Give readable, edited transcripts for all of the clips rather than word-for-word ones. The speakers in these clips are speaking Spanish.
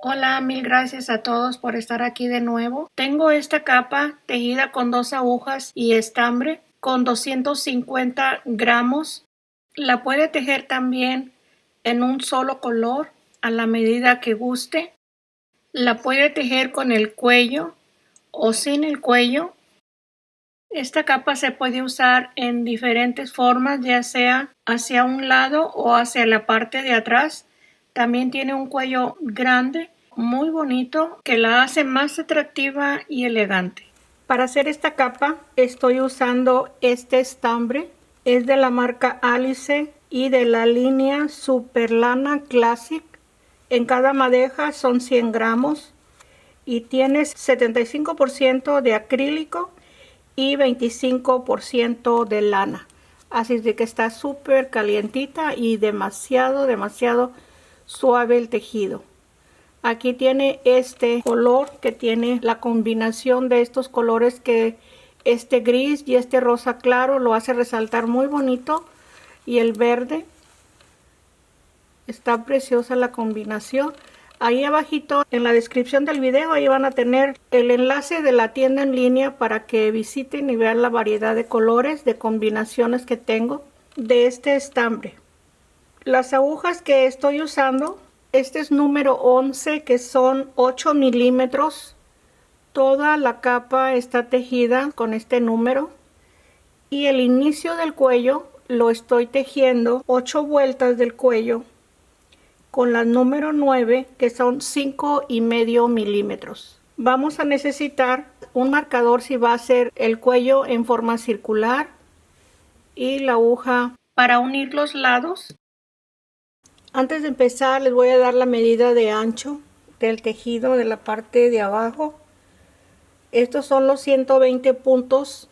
Hola, mil gracias a todos por estar aquí de nuevo. Tengo esta capa tejida con 2 agujas y estambre con 250 gramos. La puede tejer también en un solo color a la medida que guste. La puede tejer con el cuello o sin el cuello. Esta capa se puede usar en diferentes formas, ya sea hacia un lado o hacia la parte de atrás. También tiene un cuello grande, muy bonito, que la hace más atractiva y elegante. Para hacer esta capa estoy usando este estambre. Es de la marca Alice y de la línea Super Lana Classic. En cada madeja son 100 gramos y tiene 75% de acrílico y 25% de lana. Así de que está súper calientita y demasiado suave el tejido. Aquí tiene este color que tiene la combinación de estos colores, que este gris y este rosa claro lo hace resaltar muy bonito, y el verde. Está preciosa la combinación. Ahí abajito en la descripción del video, ahí van a tener el enlace de la tienda en línea para que visiten y vean la variedad de colores, de combinaciones que tengo de este estambre. Las agujas que estoy usando, este es número 11, que son 8 milímetros. Toda la capa está tejida con este número. Y el inicio del cuello lo estoy tejiendo 8 vueltas del cuello con la número 9, que son 5,5 milímetros. Vamos a necesitar un marcador si va a ser el cuello en forma circular y la aguja para unir los lados. Antes de empezar les voy a dar la medida de ancho del tejido de la parte de abajo. Estos son los 120 puntos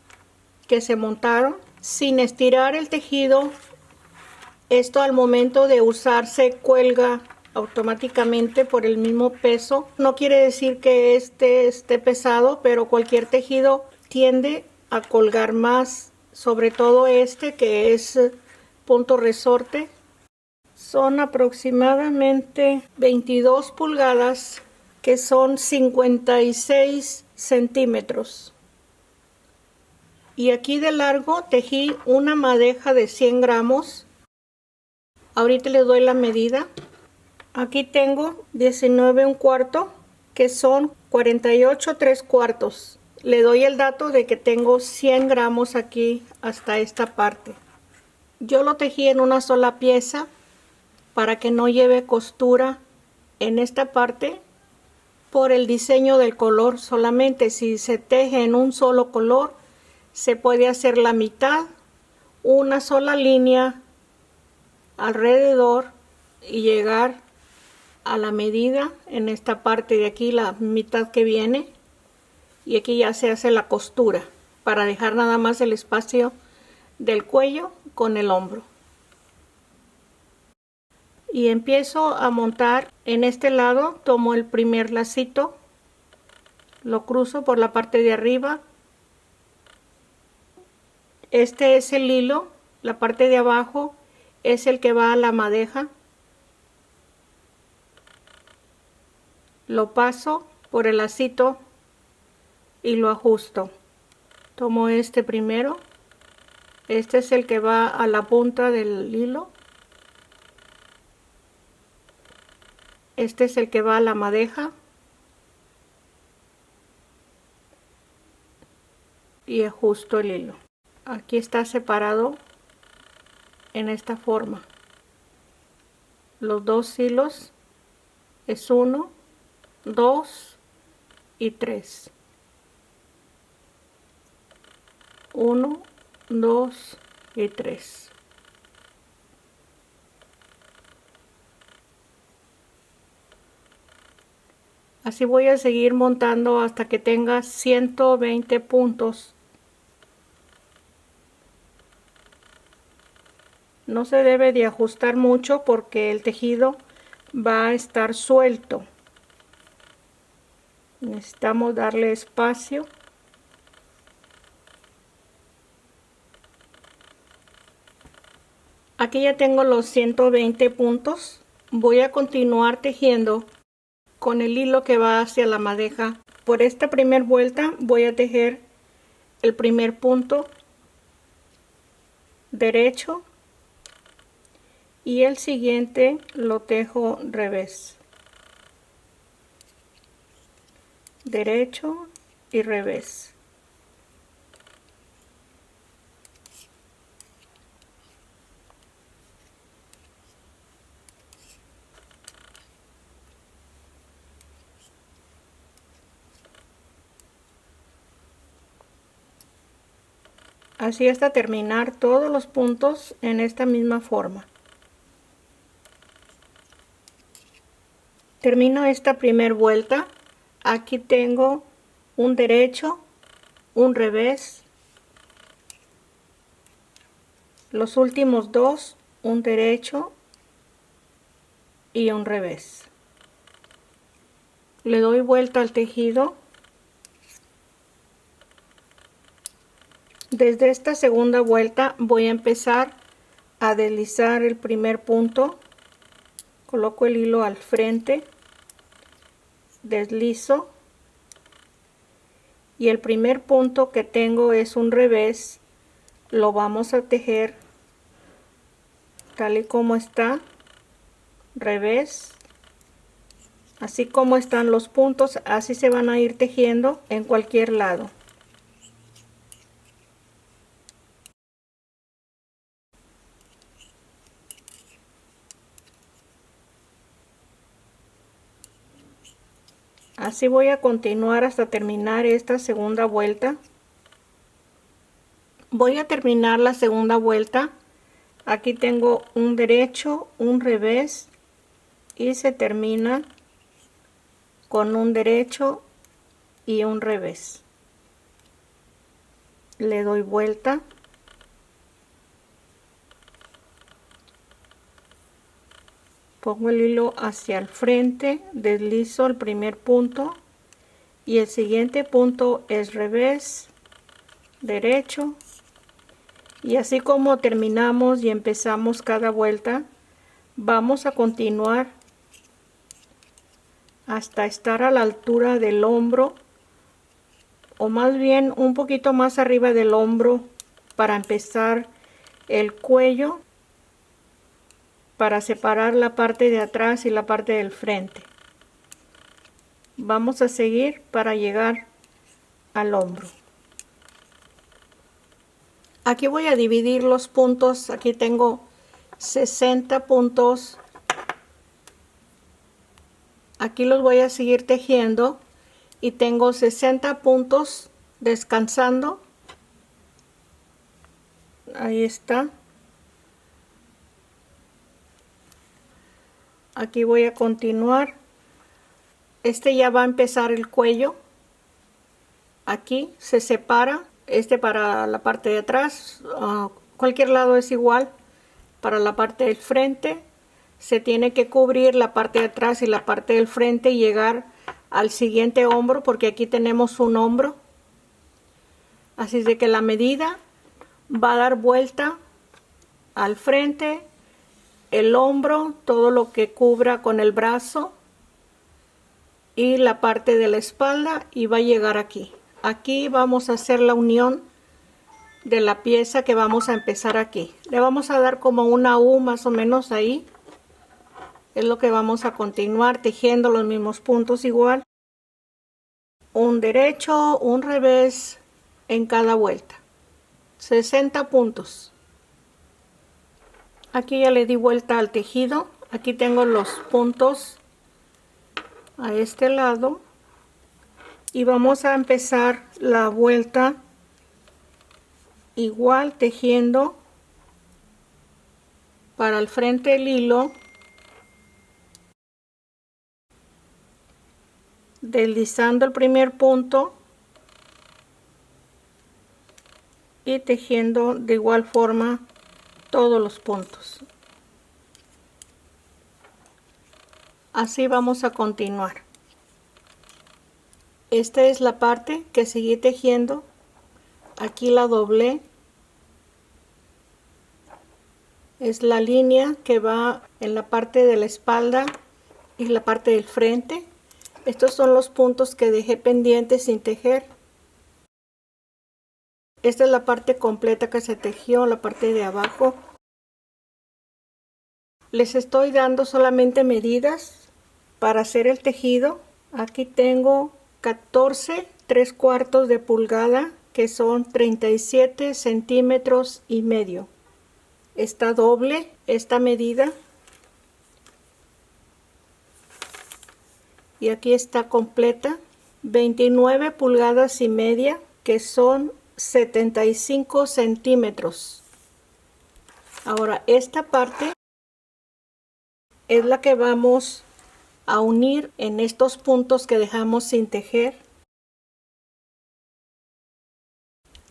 que se montaron sin estirar el tejido. Esto al momento de usarse cuelga automáticamente por el mismo peso. No quiere decir que este esté pesado, pero cualquier tejido tiende a colgar más, sobre todo este que es punto resorte. Son aproximadamente 22 pulgadas, que son 56 centímetros. Y aquí de largo tejí una madeja de 100 gramos. Ahorita les doy la medida. Aquí tengo 19 1/4, que son 48 3/4. Le doy el dato de que tengo 100 gramos aquí hasta esta parte. Yo lo tejí en una sola pieza para que no lleve costura en esta parte por el diseño del color. Solamente si se teje en un solo color se puede hacer la mitad, una sola línea alrededor y llegar a la medida en esta parte de aquí, la mitad que viene, y aquí ya se hace la costura para dejar nada más el espacio del cuello con el hombro. Y empiezo a montar en este lado. Tomo el primer lacito, lo cruzo por la parte de arriba. Este es el hilo, la parte de abajo es el que va a la madeja. Lo paso por el lacito y lo ajusto. Tomo este primero, este es el que va a la punta del hilo. Este es el que va a la madeja. Y ajusto el hilo. Aquí está separado en esta forma. Los dos hilos es 1, 2 y 3. 1, 2 y 3. Así voy a seguir montando hasta que tenga 120 puntos. No se debe de ajustar mucho porque el tejido va a estar suelto. Necesitamos darle espacio. Aquí ya tengo los 120 puntos. Voy a continuar tejiendo con el hilo que va hacia la madeja. Por esta primera vuelta voy a tejer el primer punto derecho y el siguiente lo tejo revés, derecho y revés. Así hasta terminar todos los puntos en esta misma forma. Termino esta primera vuelta. Aquí tengo un derecho, un revés, los últimos dos, un derecho y un revés. Le doy vuelta al tejido. Desde esta segunda vuelta voy a empezar a deslizar el primer punto. Coloco el hilo al frente, deslizo y el primer punto que tengo es un revés. Lo vamos a tejer tal y como está, revés. Así como están los puntos, así se van a ir tejiendo en cualquier lado. Así voy a continuar hasta terminar esta segunda vuelta. Voy a terminar la segunda vuelta. Aquí tengo un derecho, un revés y se termina con un derecho y un revés. Le doy vuelta. Pongo el hilo hacia el frente, deslizo el primer punto y el siguiente punto es revés, derecho, y así como terminamos y empezamos cada vuelta, vamos a continuar hasta estar a la altura del hombro, o más bien un poquito más arriba del hombro, para empezar el cuello, para separar la parte de atrás y la parte del frente. Vamos a seguir para llegar al hombro. Aquí voy a dividir los puntos. Aquí tengo 60 puntos. Aquí los voy a seguir tejiendo y tengo 60 puntos descansando. Ahí está. Aquí voy a continuar. Este ya va a empezar el cuello. Aquí se separa. Este para la parte de atrás. Cualquier lado es igual. Para la parte del frente se tiene que cubrir la parte de atrás y la parte del frente y llegar al siguiente hombro, porque aquí tenemos un hombro. Así de que la medida va a dar vuelta al frente, el hombro, todo lo que cubra con el brazo y la parte de la espalda, y va a llegar aquí. Aquí vamos a hacer la unión de la pieza que vamos a empezar aquí. Le vamos a dar como una U más o menos ahí. Es lo que vamos a continuar tejiendo los mismos puntos igual. Un derecho, un revés en cada vuelta. 60 puntos. Aquí ya le di vuelta al tejido. Aquí tengo los puntos a este lado y vamos a empezar la vuelta igual tejiendo para el frente del hilo, deslizando el primer punto y tejiendo de igual forma todos los puntos. Así vamos a continuar. Esta es la parte que seguí tejiendo. Aquí la doblé. Es la línea que va en la parte de la espalda y la parte del frente. Estos son los puntos que dejé pendientes sin tejer. Esta es la parte completa que se tejió, la parte de abajo. Les estoy dando solamente medidas para hacer el tejido. Aquí tengo 14 3/4 de pulgada, que son 37 centímetros y medio. Está doble esta medida. Y aquí está completa. 29 pulgadas y media, que son 75 centímetros. Ahora esta parte es la que vamos a unir en estos puntos que dejamos sin tejer.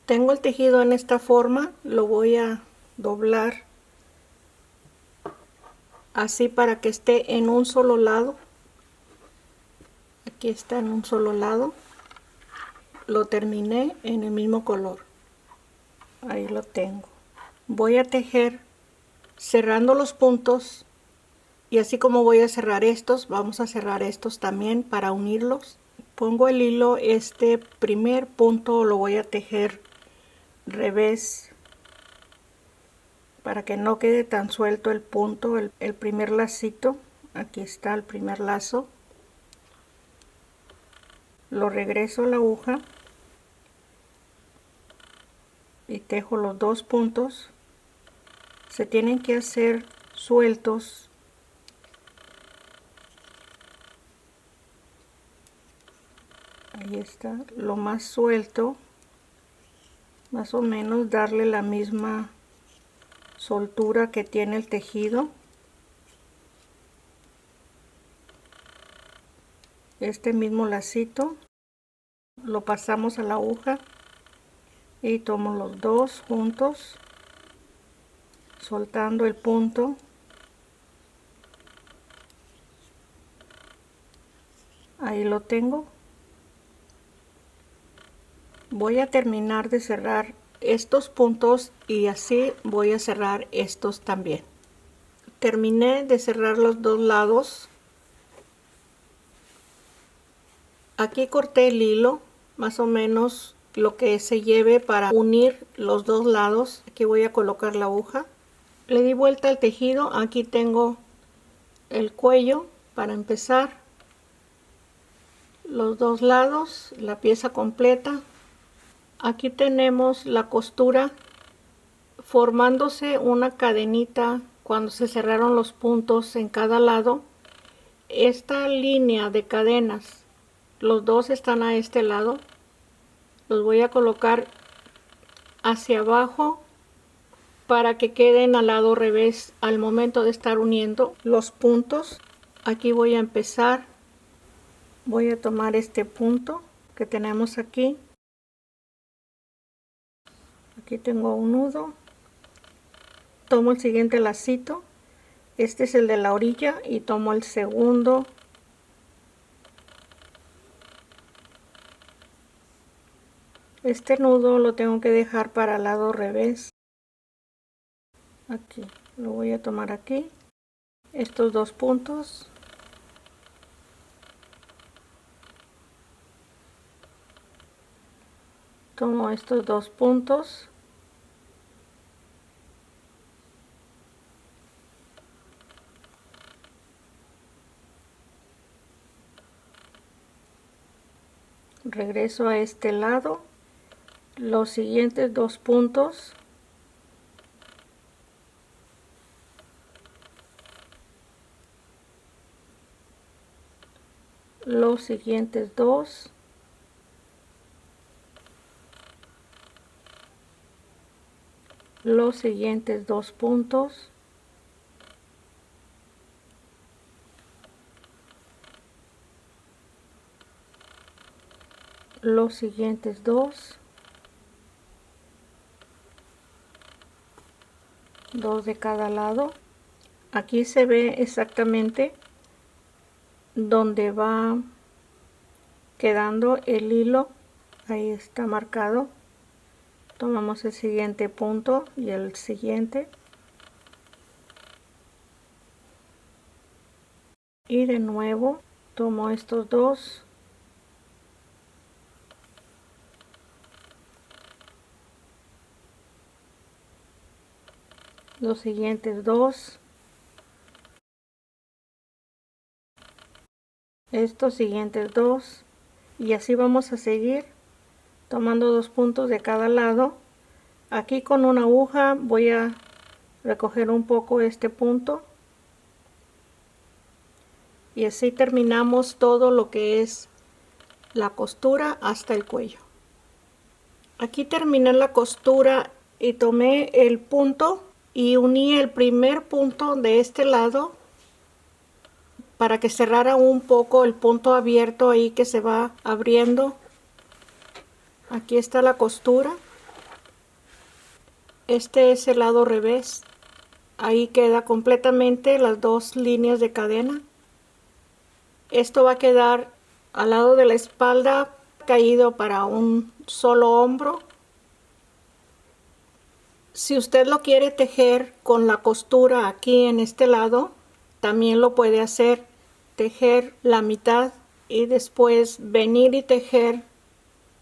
Tengo el tejido en esta forma, lo voy a doblar así para que esté en un solo lado. Aquí está en un solo lado. Lo terminé en el mismo color. Ahí lo tengo. Voy a tejer cerrando los puntos, y así como voy a cerrar estos, vamos a cerrar estos también para unirlos. Pongo el hilo, este primer punto lo voy a tejer revés para que no quede tan suelto el punto, el primer lacito. Aquí está el primer lazo. Lo regreso a la aguja y tejo los dos puntos. Se tienen que hacer sueltos. Ahí está, lo más suelto, más o menos darle la misma soltura que tiene el tejido. Este mismo lacito lo pasamos a la aguja y tomo los dos juntos, soltando el punto. Ahí lo tengo. Voy a terminar de cerrar estos puntos y así voy a cerrar estos también. Terminé de cerrar los dos lados. Aquí corté el hilo, más o menos lo que se lleve para unir los dos lados. Aquí voy a colocar la aguja. Le di vuelta al tejido. Aquí tengo el cuello para empezar. Los dos lados, la pieza completa. Aquí tenemos la costura formándose una cadenita cuando se cerraron los puntos en cada lado. Esta línea de cadenas, los dos están a este lado. Los voy a colocar hacia abajo para que queden al lado revés al momento de estar uniendo los puntos. Aquí voy a empezar. Voy a tomar este punto que tenemos aquí. Aquí tengo un nudo. Tomo el siguiente lacito. Este es el de la orilla y tomo el segundo. Este nudo lo tengo que dejar para el lado revés. Aquí lo voy a tomar aquí. Estos dos puntos. Tomo estos dos puntos. Regreso a este lado. Los siguientes dos puntos. Los siguientes dos. Los siguientes dos puntos. Los siguientes dos. Dos de cada lado. Aquí se ve exactamente donde va quedando el hilo. Ahí está marcado. Tomamos el siguiente punto y el siguiente. Y de nuevo Tomo estos dos, los siguientes dos, estos siguientes dos, y así vamos a seguir tomando 2 puntos de cada lado. Aquí con una aguja voy a recoger un poco este punto y así terminamos todo lo que es la costura hasta el cuello. Aquí terminé la costura y tomé el punto y uní el primer punto de este lado para que cerrara un poco el punto abierto ahí que se va abriendo. Aquí está la costura. Este es el lado revés. Ahí queda completamente las dos líneas de cadena. Esto va a quedar al lado de la espalda caído para un solo hombro. Si usted lo quiere tejer con la costura aquí en este lado, también lo puede hacer, tejer la mitad y después venir y tejer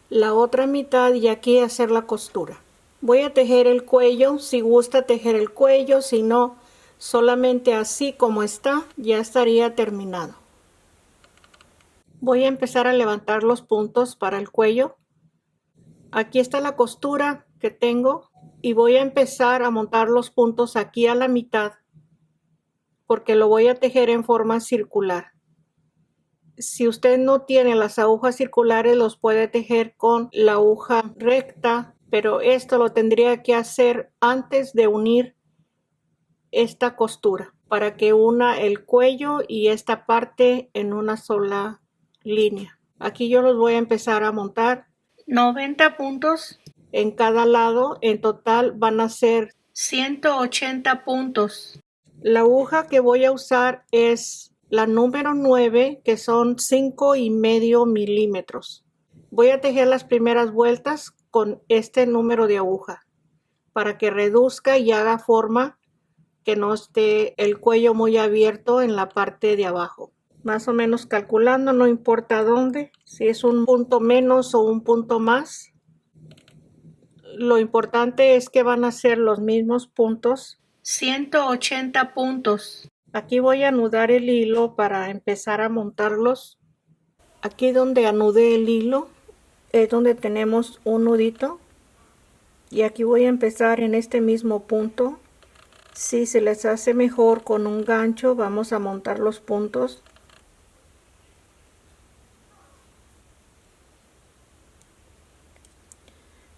la otra mitad y aquí hacer la costura. Voy a tejer el cuello, si gusta tejer el cuello, si no, solamente así como está, ya estaría terminado. Voy a empezar a levantar los puntos para el cuello. Aquí está la costura que tengo y voy a empezar a montar los puntos aquí a la mitad porque lo voy a tejer en forma circular. Si usted no tiene las agujas circulares, los puede tejer con la aguja recta, pero esto lo tendría que hacer antes de unir esta costura para que una el cuello y esta parte en una sola línea. Aquí yo los voy a empezar a montar 90 puntos en cada lado. En total van a ser 180 puntos. La aguja que voy a usar es la número 9, que son 5,5 milímetros. Voy a tejer las primeras vueltas con este número de aguja para que reduzca y haga forma que no esté el cuello muy abierto en la parte de abajo. Más o menos calculando, no importa dónde, si es un punto menos o un punto más. Lo importante es que van a ser los mismos puntos. 180 puntos. Aquí voy a anudar el hilo para empezar a montarlos. Aquí donde anudé el hilo es donde tenemos un nudito. Y aquí voy a empezar en este mismo punto. Si se les hace mejor con un gancho, vamos a montar los puntos.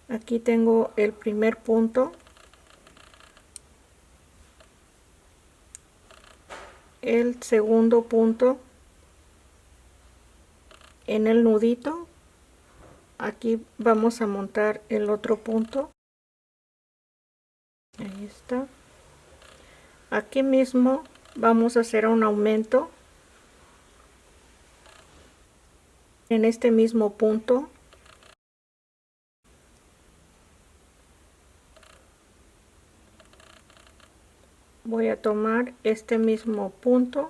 Aquí tengo el primer punto, el segundo punto en el nudito. Aquí vamos a montar el otro punto. Ahí está. Aquí mismo vamos a hacer un aumento en este mismo punto. Voy a tomar este mismo punto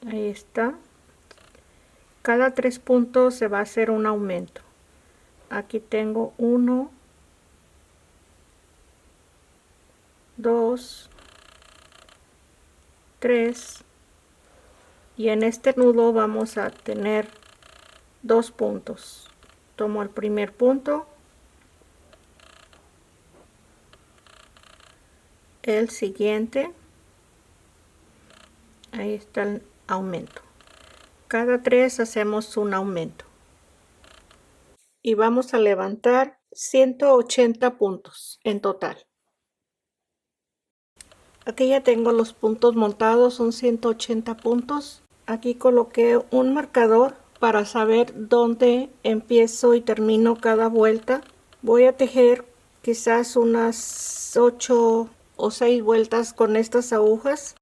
ahí está. Cada 3 puntos se va a hacer un aumento. Aquí tengo 1, 2, 3 y en este nudo vamos a tener 2 puntos. Tomo el primer punto, el siguiente, ahí está el aumento. Cada 3 hacemos un aumento y vamos a levantar 180 puntos en total. Aquí ya tengo los puntos montados, son 180 puntos. Aquí coloqué un marcador para saber dónde empiezo y termino cada vuelta. Voy a tejer quizás unas 8 o 6 vueltas con estas agujas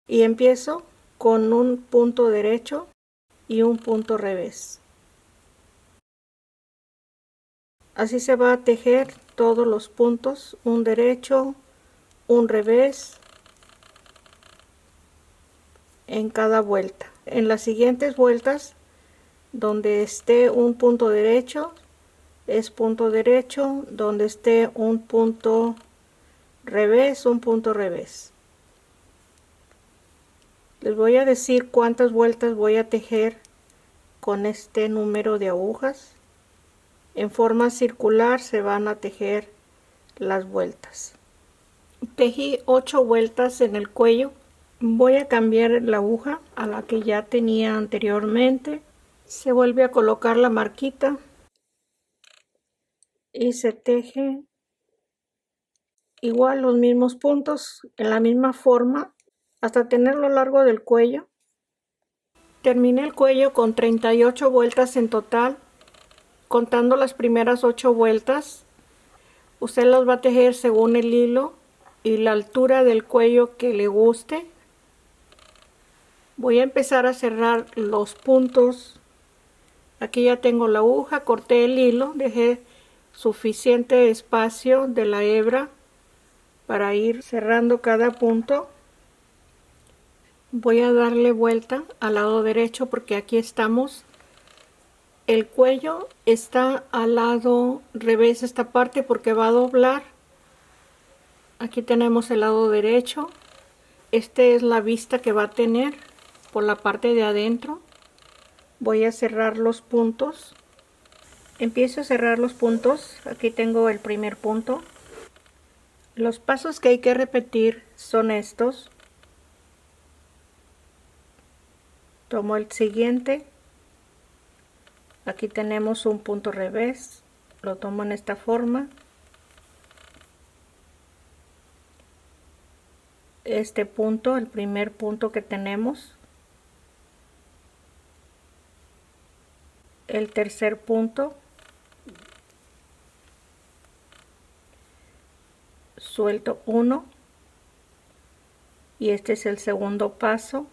y empiezo con un punto derecho y un punto revés. Así se va a tejer todos los puntos, un derecho, un revés en cada vuelta. En las siguientes vueltas, donde esté un punto derecho, es punto derecho, donde esté un punto revés, un punto revés. Les voy a decir cuántas vueltas voy a tejer con este número de agujas. En forma circular se van a tejer las vueltas. Tejí 8 vueltas en el cuello. Voy a cambiar la aguja a la que ya tenía anteriormente. Se vuelve a colocar la marquita y se teje igual los mismos puntos en la misma forma hasta tenerlo largo del cuello. Terminé el cuello con 38 vueltas en total, contando las primeras 8 vueltas. Usted las va a tejer según el hilo y la altura del cuello que le guste. Voy a empezar a cerrar los puntos. Aquí ya tengo la aguja, corté el hilo, dejé suficiente espacio de la hebra para ir cerrando cada punto. Voy a darle vuelta al lado derecho porque aquí estamos. El cuello está al lado revés esta parte porque va a doblar. Aquí tenemos el lado derecho. Esta es la vista que va a tener por la parte de adentro. Voy a cerrar los puntos. Empiezo a cerrar los puntos. Aquí tengo el primer punto. Los pasos que hay que repetir son estos. Tomo el siguiente. Aquí tenemos un punto revés. Lo tomo en esta forma. Este punto, el primer punto que tenemos. El tercer punto. Suelto uno. Y este es el segundo paso.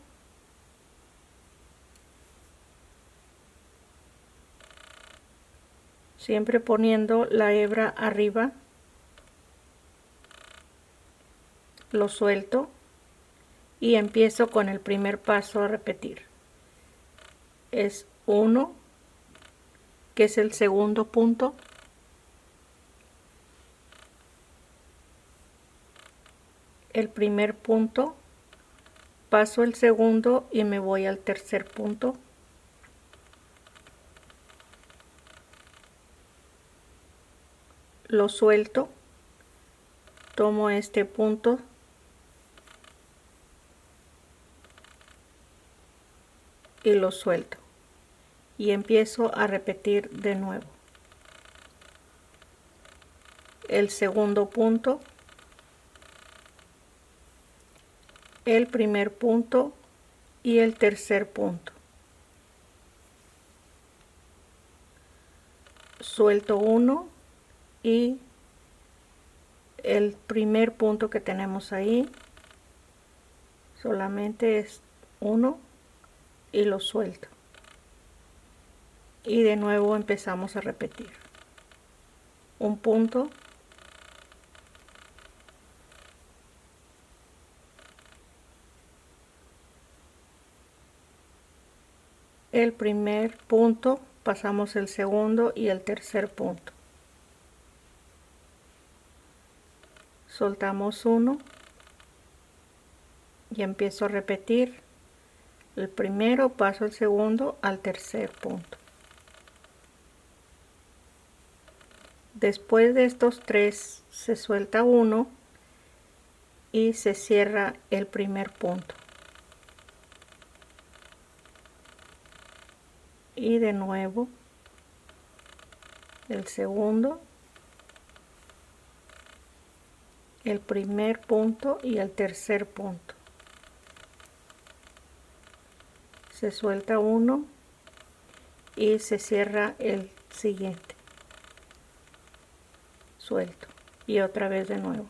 Siempre poniendo la hebra arriba. Lo suelto y empiezo con el primer paso a repetir. Es 1, que es el segundo punto. El primer punto, paso el segundo y me voy al tercer punto. Lo suelto, tomo este punto y lo suelto y empiezo a repetir de nuevo. El segundo punto, el primer punto y el tercer punto. Suelto uno y el primer punto que tenemos ahí solamente es uno y lo suelto y de nuevo empezamos a repetir un punto, el primer punto, pasamos el segundo y el tercer punto, soltamos uno y empiezo a repetir el primero, paso el segundo al tercer punto. Después de estos tres se suelta uno y se cierra el primer punto. Y de nuevo el segundo, el primer punto y el tercer punto. Se suelta uno y se cierra el siguiente. Suelto y otra vez de nuevo.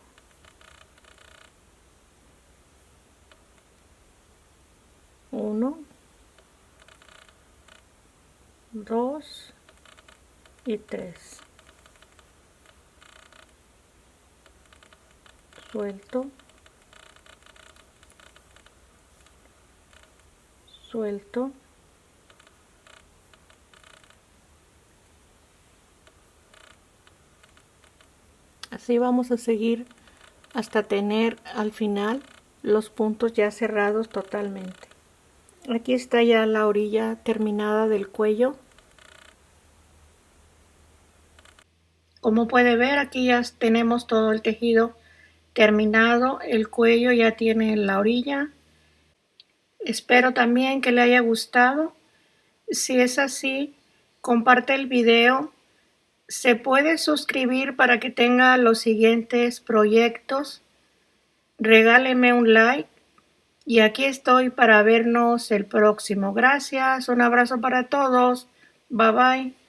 Uno, dos y tres. suelto, suelto. Así vamos a seguir hasta tener al final los puntos ya cerrados totalmente. Aquí está ya la orilla terminada del cuello. Como puede ver, aquí ya tenemos todo el tejido terminado. El cuello ya tiene la orilla. Espero también que le haya gustado. Si es así, comparte el video. Se puede suscribir para que tenga los siguientes proyectos. Regáleme un like. Y aquí estoy para vernos el próximo. Gracias, un abrazo para todos. Bye bye.